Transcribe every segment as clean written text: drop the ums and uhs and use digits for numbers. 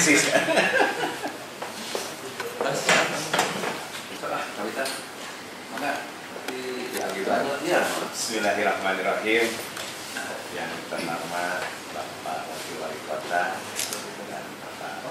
eksis. Kawita, mana Ya gimana? ya. Bismillahirrahmanirrahim. Yang terhormat Bapak Wakil Wali Kota dan Bapak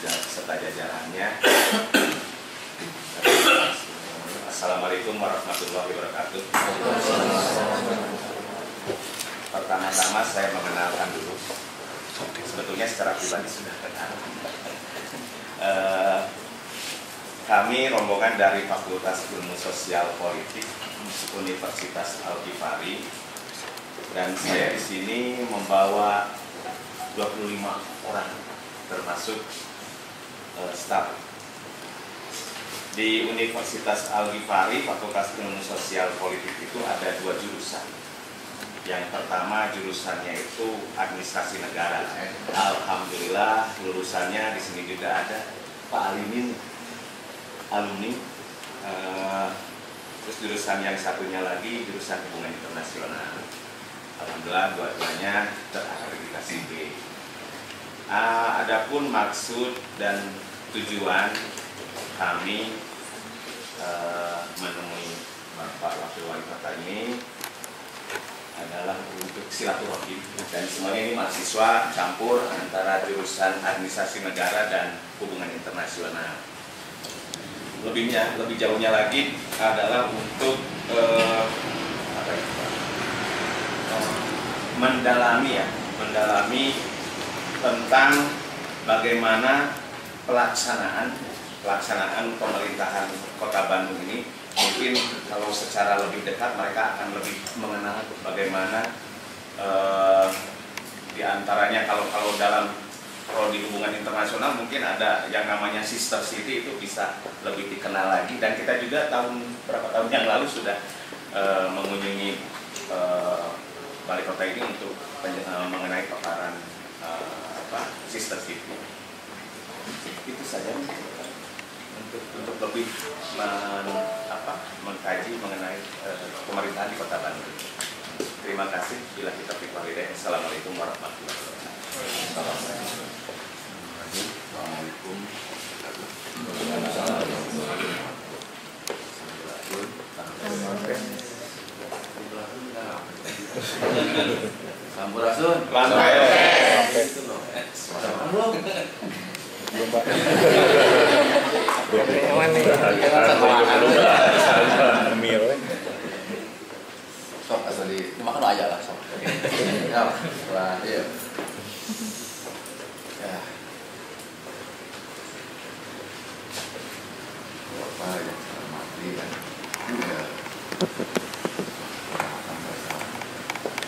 dan serta jajarannya. Assalamualaikum warahmatullahi wabarakatuh. Pertama-tama saya mengenalkan dulu. Sebetulnya secara pribadi sudah kenal. Kami rombongan dari Fakultas Ilmu Sosial Politik Universitas Al-Ghifari, dan saya di sini membawa 25 orang termasuk staf. Di Universitas Al-Ghifari, Fakultas Ilmu Sosial Politik itu ada 2 jurusan. Yang pertama jurusannya itu Administrasi Negara. Alhamdulillah lulusannya di sini juga ada Pak Alimin, alumni. Terus jurusan yang satunya lagi jurusan Hubungan Internasional. Alhamdulillah dua-duanya terakreditasi B. Adapun maksud dan tujuan kami menemui Bapak Wakil Wali Kota ini adalah untuk silaturahim, dan semuanya ini mahasiswa campur antara jurusan Administrasi Negara dan Hubungan Internasional. Lebih jauhnya lagi adalah untuk mendalami tentang bagaimana pelaksanaan pemerintahan Kota Bandung ini. Mungkin kalau secara lebih dekat mereka akan lebih mengenal bagaimana diantaranya kalau di hubungan internasional mungkin ada yang namanya sister city, itu bisa lebih dikenal lagi. Dan kita juga beberapa tahun yang lalu sudah mengunjungi Balai Kota ini untuk mengenai paparan sister city. Itu saja untuk lebih mengkaji mengenai pemerintahan di Kota Bandung. Terima kasih. Bila kita walhidayah. Assalamualaikum warahmatullahi wabarakatuh. Assalamualaikum. Sampurasun. Belum Pak. Belum nih. Mil. Sok asal dimakan aja lah sok. Ya, lah iya. Ya. Bapak yang saya hormati dan juga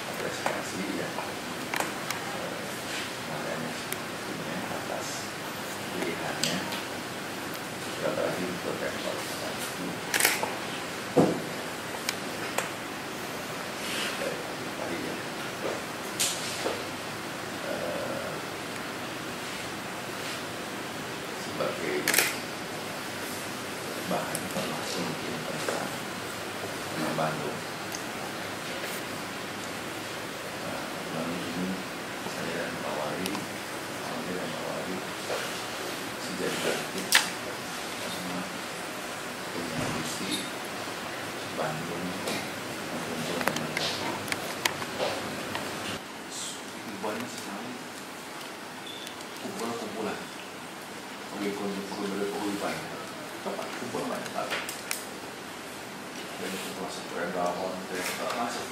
apresiasi ya adanya sebetulnya atas pilihannya berarti untuk evaluasi tadi ya. Sebagai bahan informasi mungkin tentang Bandung. Ini saya dan Pak Wali, sejak bangkit sama punya misi Bandung untuk menangani ibuannya sekali kumpulan pegawai tempat kumpul banyak sekali. Dari kumpulan sepeda, masuk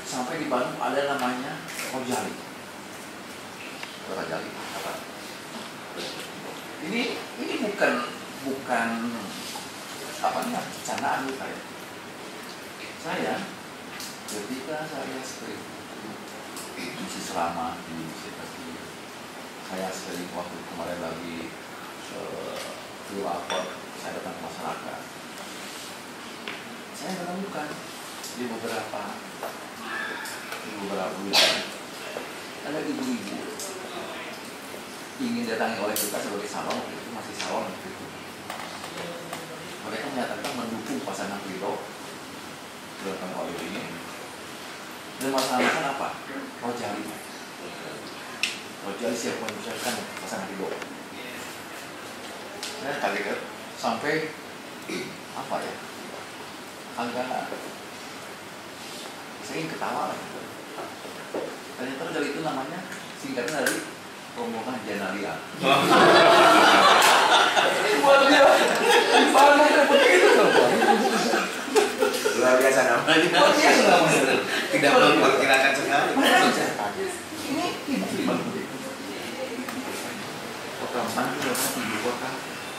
sampai di Bandung ada namanya Rojali. Rojali apa? Ini bukan apa nih candaan bukan ya. Saya ketika saya misi selama di seperti saya sering waktu kemarin lagi lapor, saya datang ke masyarakat. Saya menemukan di beberapa wilayah ada ibu-ibu ingin datangi oleh kita sebagai salon, itu masih salon gitu. Mereka menyatakan mendukung pasangan Ridho datang oleh ini. Dan masalahnya apa? Rojali. kecuali siap menyusahkan pasangan hidup. Saya kaget sampai apa ya, agak saya ingin ketawa lah. Ternyata dari itu namanya singkatnya dari rombongan Janalia. Buat dia gimana begitu loh. Luar biasa namanya. Luar biasa namanya. Tidak memperkirakan sekali. Ini kota Bandung adalah ibu kota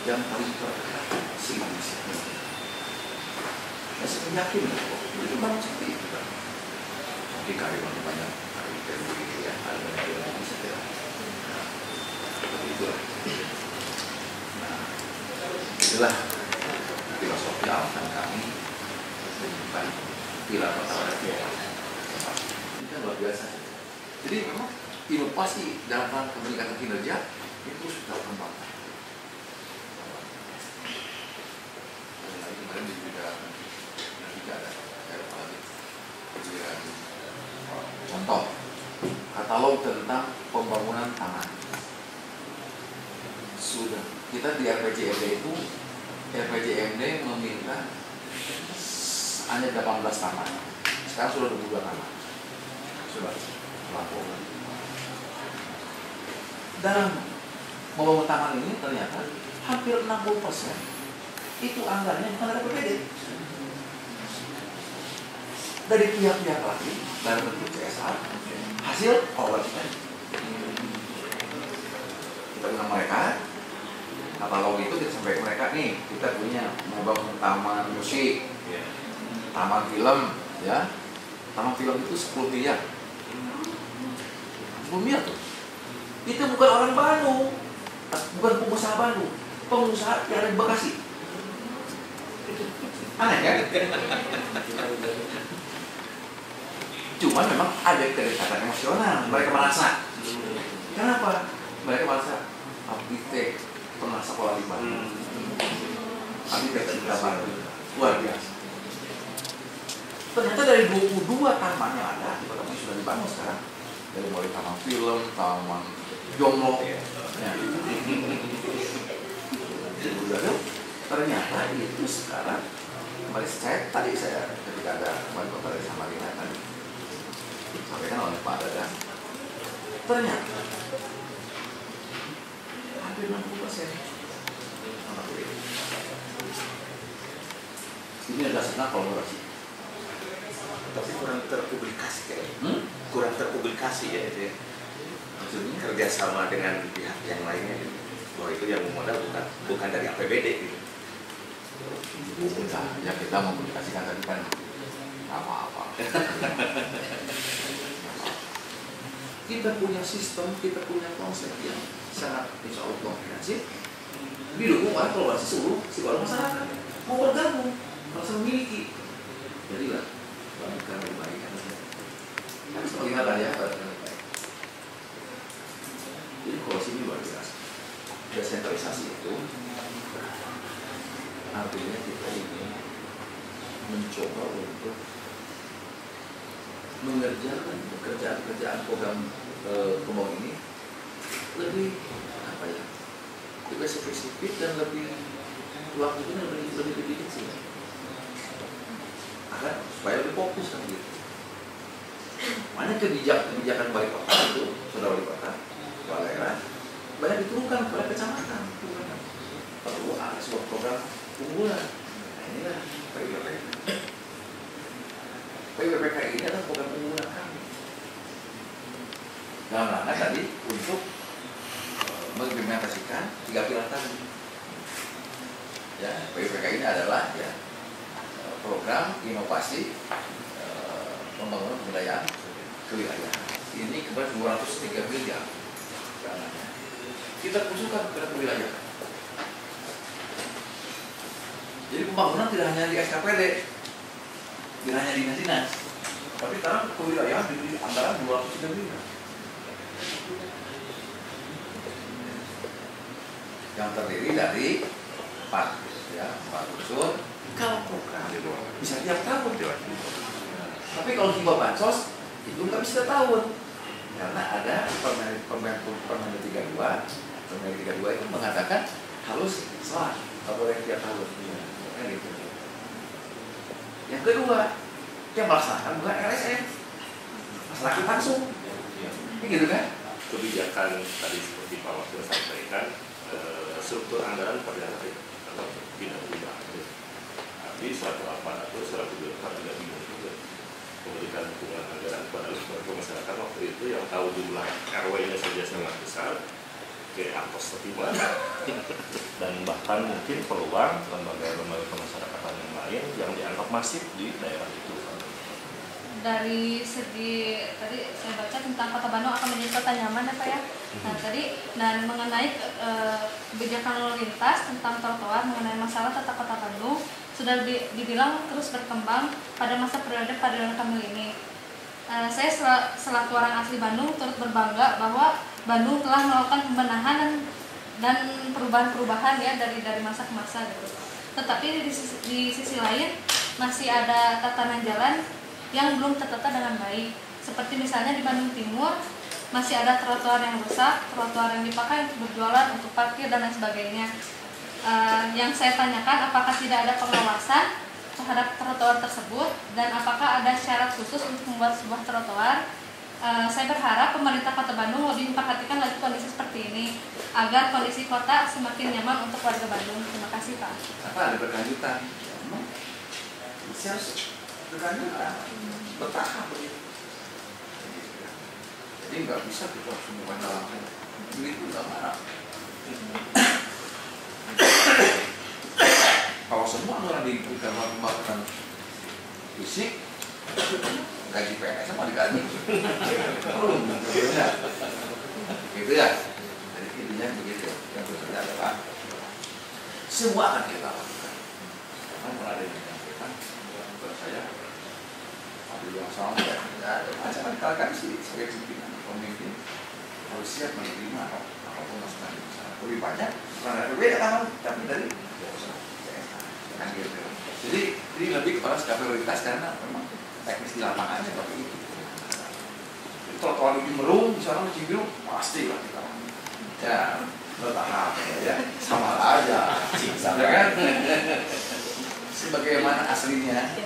yang paling terkasih di sini. Saya yakin itu memang seperti itu kan. Di Kalimantan banyak kali begitu ya, ada yang bisa tidak. Seperti itulah. Nah, itulah filosofi alasan kami bukan pilar pertama dia. Ini kan luar biasa. Jadi memang inovasi dalam hal peningkatan kinerja itu sudah berkembang. Kemarin juga ada contoh katalog tentang pembangunan taman. Sudah kita di RPJMD itu RPJMD meminta hanya 18 taman. Sekarang sudah 22 taman. Sudah laporan. Dalam membangun taman ini ternyata hampir 60% itu anggarannya bukan dari APBD. Dari pihak-pihak lain dalam bentuk CSR hasil kolaborasi. Kita undang mereka, katalog itu kita sampaikan mereka nih, kita punya membangun taman musik, taman film, ya, taman film itu 10 miliar. 10 miliar tuh. Itu bukan orang Bandung, bukan pengusaha Bandung, pengusaha yang ada di Bekasi. Aneh kan? Cuman memang ada kedekatan emosional. Mereka merasa. Kenapa? Mereka merasa arsitek pernah sekolah di Bandung. Arsitek kita Bandung. Luar biasa. Ternyata dari 22 taman yang ada di kota ini sudah dibangun sekarang. Dari mulai taman film, taman Jonglo, ya. Ternyata itu sekarang kembali tadi saya ketika ada kembali kepada Samarinda tadi sampaikan oleh Pak Dadang, ternyata hampir 60% ini adalah senang kolaborasi, Tapi kurang terpublikasi kayaknya. Kurang terpublikasi ya itu ya. Maksudnya kerjasama dengan pihak yang lainnya gitu. Bahwa itu yang memodal bukan dari APBD gitu. Nah, ya kita mempublikasikan tadi kan apa-apa. Kita punya sistem, kita punya konsep yang sangat insya Allah komprehensif, didukung oleh kolaborasi seluruh masyarakat mau bergabung, merasa memiliki. Jadilah bangga kebaikan. Kan seperti apa ya bangga baik. Jadi kolaborasi ini luar biasa. Desentralisasi itu artinya kita ini mencoba untuk mengerjakan pekerjaan program pembangunan ini lebih apa ya, lebih spesifik dan lebih waktunya lebih kecil, agar supaya lebih fokus kan gitu. Mana kebijakan wali kota itu, saudara wali kota, kepala daerah banyak diturunkan kepada kecamatan, perlu ada sebuah program unggulan. Nah, inilah PWPK ini adalah program unggulan kami. Dalam rangka tadi untuk mengimplementasikan 3 pilar tadi. Ya, PWPK ini adalah ya program inovasi pembangunan kewilayahan. Ini kebetulan 203 miliar dananya. Kita khususkan kepada kewilayahan. Jadi pembangunan tidak hanya di SKPD, tidak hanya dinas-dinas, tapi sekarang kewilayahan diberi anggaran 203 miliar. Yang terdiri dari 4 unsur. Kalau program bisa tiap tahun, tapi kalau hibah bansos itu nggak bisa tahun, karena ada Permen 32 itu mengatakan harus selat, nggak boleh tiap tahun. Kan gitu. Yang kedua, yang melaksanakan bukan LSM, masyarakat langsung. Ini gitu kan? Kebijakan tadi seperti Pak Wakil sampaikan, struktur anggaran pada tetap tidak berubah. Tapi suatu aparatur, suatu birokrat tidak bingung juga memberikan dukungan anggaran kepada lembaga masyarakat waktu itu yang tahu jumlah RW-nya saja sangat besar, kayak angkos tertiba, dan bahkan mungkin peluang lembaga-lembaga kemasyarakatan yang lain yang dianggap masif di daerah itu. Dari segi tadi saya baca tentang Kota Bandung akan menjadi kota nyaman ya Pak ya. Nah tadi dan mengenai kebijakan lalu lintas tentang trotoar mengenai masalah tata Kota Bandung sudah dibilang terus berkembang pada masa periode Pak Ridwan Kamil ini. Saya selaku orang asli Bandung turut berbangga bahwa Bandung telah melakukan pembenahan dan perubahan-perubahan ya dari masa ke masa gitu. Tetapi di sisi lain masih ada tatanan jalan yang belum tertata dengan baik. Seperti misalnya di Bandung Timur masih ada trotoar yang rusak, trotoar yang dipakai untuk berjualan, untuk parkir dan lain sebagainya. Yang saya tanyakan apakah tidak ada pengawasan terhadap trotoar tersebut dan apakah ada syarat khusus untuk membuat sebuah trotoar. Saya berharap pemerintah Kota Bandung lebih memperhatikan lagi kondisi seperti ini agar kondisi kota semakin nyaman untuk warga Bandung. Terima kasih Pak. Apa ada berkelanjutan? Harus berkelanjutan, bertahap begitu. Jadi nggak bisa kita semua dalam ini itu nggak marah. Kalau semua orang diikutkan pembangunan fisik, gaji PNS sama digaji. Gitu ya. Jadi intinya begitu. Yang berikutnya adalah semua akan kita lakukan. Karena mulai ada yang menyampaikan kepada saya, ada yang sama ya, ada macam kalian sih sebagai pemimpin harus siap menerima apapun masukan di sana. Lebih banyak, karena berbeda kan, tapi dari kan gitu. Jadi lebih kepada skala prioritas karena memang teknis di lapangannya seperti itu. Trotoar di Merung, misalnya di Cibiru, pasti lah kita. Ya, bertahap ya, sama aja, ya kan? Sebagaimana aslinya,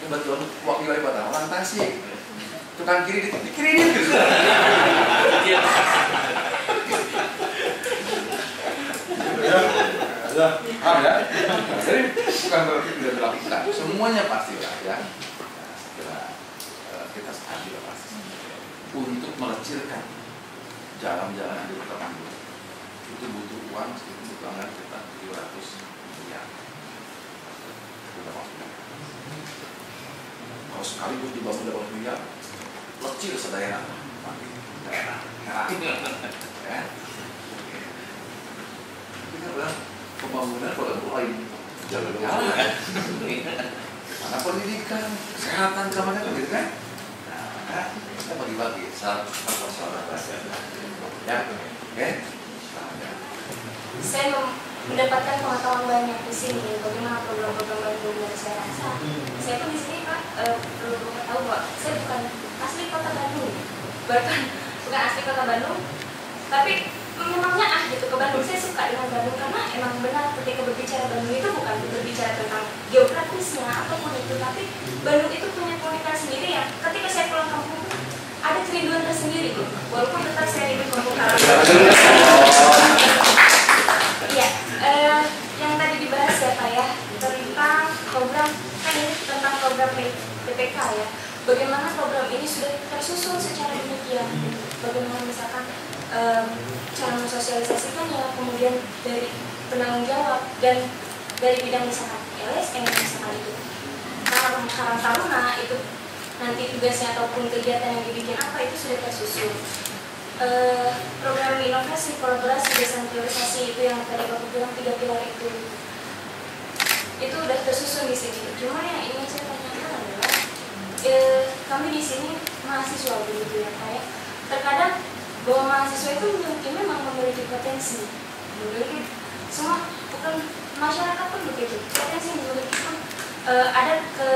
kebetulan wakil wali kota orang Tasik, tukang kiri di kiri gitu. Ya, jadi bukan berarti tidak dilakukan, semuanya pasti lah ya. Kita stabil pasti untuk melecirkan jalan-jalan di Kota Bandung itu butuh uang sekitar butuh anggaran kita 700 miliar. Kita maksudnya kalau sekaligus dibangun 8 miliar lecir sedaerah daerah ya. Kita bilang pembangunan kalau lain jalan-jalan mana pendidikan, kesehatan, kemana gitu kan. Nah, kita bagi-bagi saat ya, oke. Saya mendapatkan pengetahuan banyak di sini bagaimana program-program Bandung dan saya rasa saya pun di sini Pak perlu tahu bahwa saya bukan asli Kota Bandung, bahkan bukan asli Kota Bandung, tapi memangnya gitu ke Bandung. Saya suka dengan Bandung karena emang benar ketika berbicara Bandung itu bukan berbicara tentang geografisnya apapun itu, tapi Bandung itu punya keunikan sendiri ya. Ketika saya pulang kampung ada kerinduan tersendiri, walaupun tetap saya rindu kampung halaman. Iya, yang tadi dibahas ya Pak ya tentang program kan ini tentang program PPK ya. Bagaimana program ini sudah tersusun secara demikian, bagaimana misalkan cara mensosialisasikannya, kemudian dari penanggung jawab dan dari bidang misalkan LSM misalkan itu Karang Taruna itu nanti tugasnya ataupun kegiatan yang dibikin apa itu sudah tersusun. Program inovasi, kolaborasi, desentralisasi itu yang tadi Bapak bilang 3 pilar itu udah tersusun di sini. Cuma yang ingin saya tanyakan adalah kami di sini mahasiswa begitu ya Pak ya. Terkadang bahwa mahasiswa itu mungkin memang memiliki potensi, memiliki semua bukan masyarakat pun begitu, potensi memiliki pun ada ke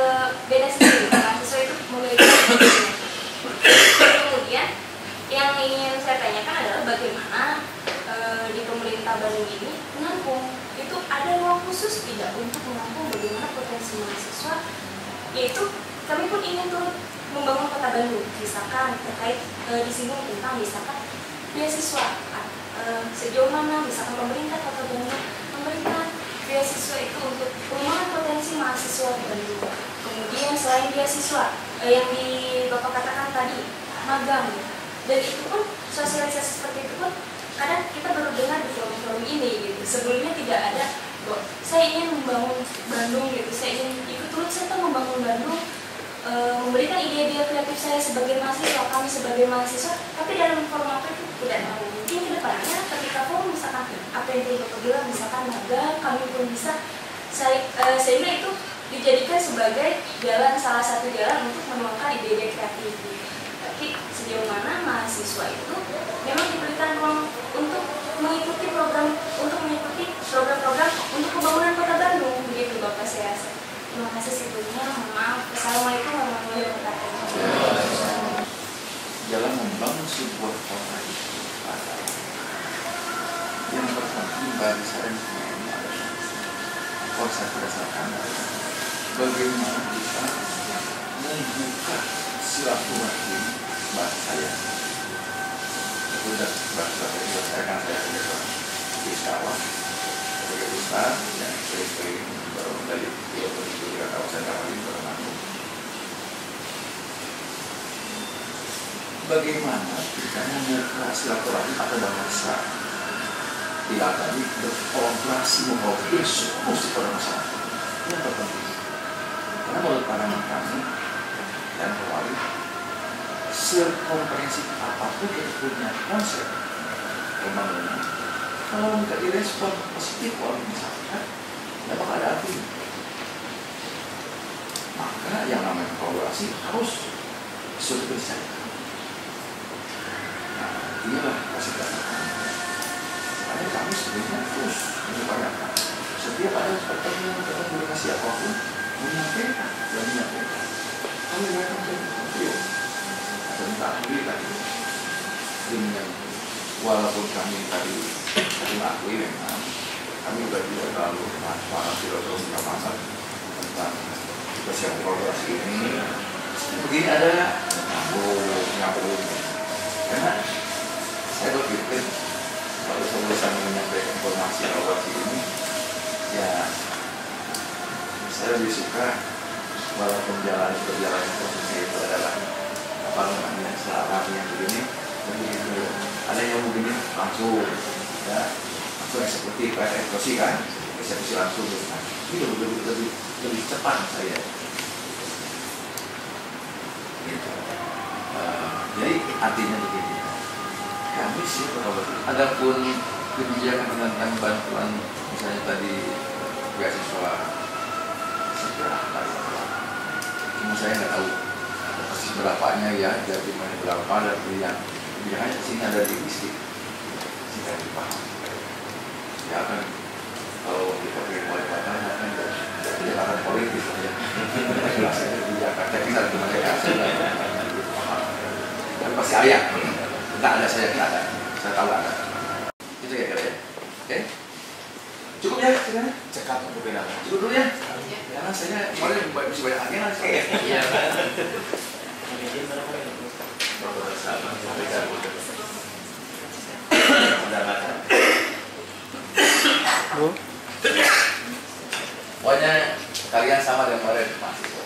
beda sendiri. Mahasiswa itu memiliki potensi. Kemudian yang ingin saya tanyakan adalah bagaimana di pemerintah khusus tidak untuk menampung bagaimana potensi mahasiswa, yaitu kami pun ingin turut membangun kota Bandung, misalkan terkait disinggung tentang misalkan beasiswa, sejauh mana misalkan pemerintah kota Bandung memberikan beasiswa itu untuk pengembangan potensi mahasiswa di Bandung. Kemudian selain beasiswa yang di Bapak katakan tadi, magang, dan itu pun sosialisasi seperti itu pun kadang kita baru dengar di forum-forum ini gitu. Sebelumnya tidak ada, saya ingin membangun Bandung gitu, saya ingin ikut turut serta membangun Bandung, memberikan ide-ide kreatif saya sebagai mahasiswa, kami sebagai mahasiswa, tapi dalam format itu tidak terlalu mungkin ke depannya ketika forum misalkan apa yang Bapak bilang misalkan magang, kami pun bisa sehingga itu dijadikan sebagai jalan, salah satu jalan untuk menuangkan ide-ide kreatif. Tapi sejauh mana mahasiswa itu memang diberikan ruang untuk mengikuti program program untuk pembangunan kota Bandung, begitu Bapak saya rasa. Terima kasih sebelumnya, maaf. Assalamualaikum warahmatullahi wabarakatuh. Dalam membangun sebuah kota itu adalah yang terpenting bagi saya semua ini adalah konsep berdasarkan bagaimana kita membuka silaturahim bahasa saya. Itu sudah bahasa saya kan saya sebagai wisatawan, sebagai ustaz yang sering baru dari tiga kawasan kami berlangsung. Bagaimana kita membuka silaturahim atau bahasa bila tadi berkolaborasi membawa isu mesti pada masyarakat yang terpenting. Karena menurut pandangan kami dan kembali sekomprehensif apapun kita punya konsep pembangunan, kalau tidak direspon positif oleh masyarakat, tidak bakal ada artinya. Maka yang namanya kolaborasi harus sudah diselesaikan. Nah, inilah fasilitas kami. Karena kami sebenarnya terus mengupayakan setiap ada pertemuan komunikasi apapun menyampaikan dan menyampaikan. Kami akan beliau atau minta akui tadi dengan walaupun kami tadi mengakui memang kami juga terlalu transparan filosofi pasal tentang persiapan kolaborasi ini. Begini ada nyambung karena saya berpikir kalau saya menyampaikan informasi kolaborasi ini ya saya lebih suka walaupun berjalan prosesnya itu adalah apa namanya selama yang begini dan begitu ada yang begini langsung ya langsung eksekutif eksekusi kan eksekusi langsung itu lebih cepat saya gitu. Jadi artinya begini, kami sih adapun kebijakan tentang bantuan misalnya tadi beasiswa segera cuma saya nggak tahu persis berapanya ya dari mana berapa dari yang kebijakannya di sini ada di isi sehingga dipaham ya kan kalau kita pilih wali kota kan kebijakan politis ya jelasnya kebijakan teknis cuma saya tapi pasti ada nggak ada saya nggak ada saya tahu ada itu ya kira ya oke cukup ya sekarang cekat untuk beda cukup dulu ya karena saya kemarin bisa banyak agenda sekali ya iya pokoknya kalian sama dengan kemarin mahasiswa.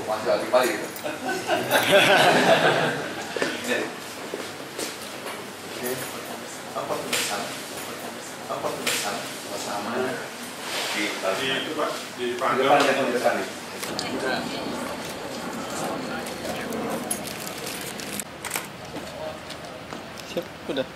Masih lagi pagi gitu. Apa tulisan? Apa tulisan bersama di itu Pak, di depan yang di depan. Siap, udah.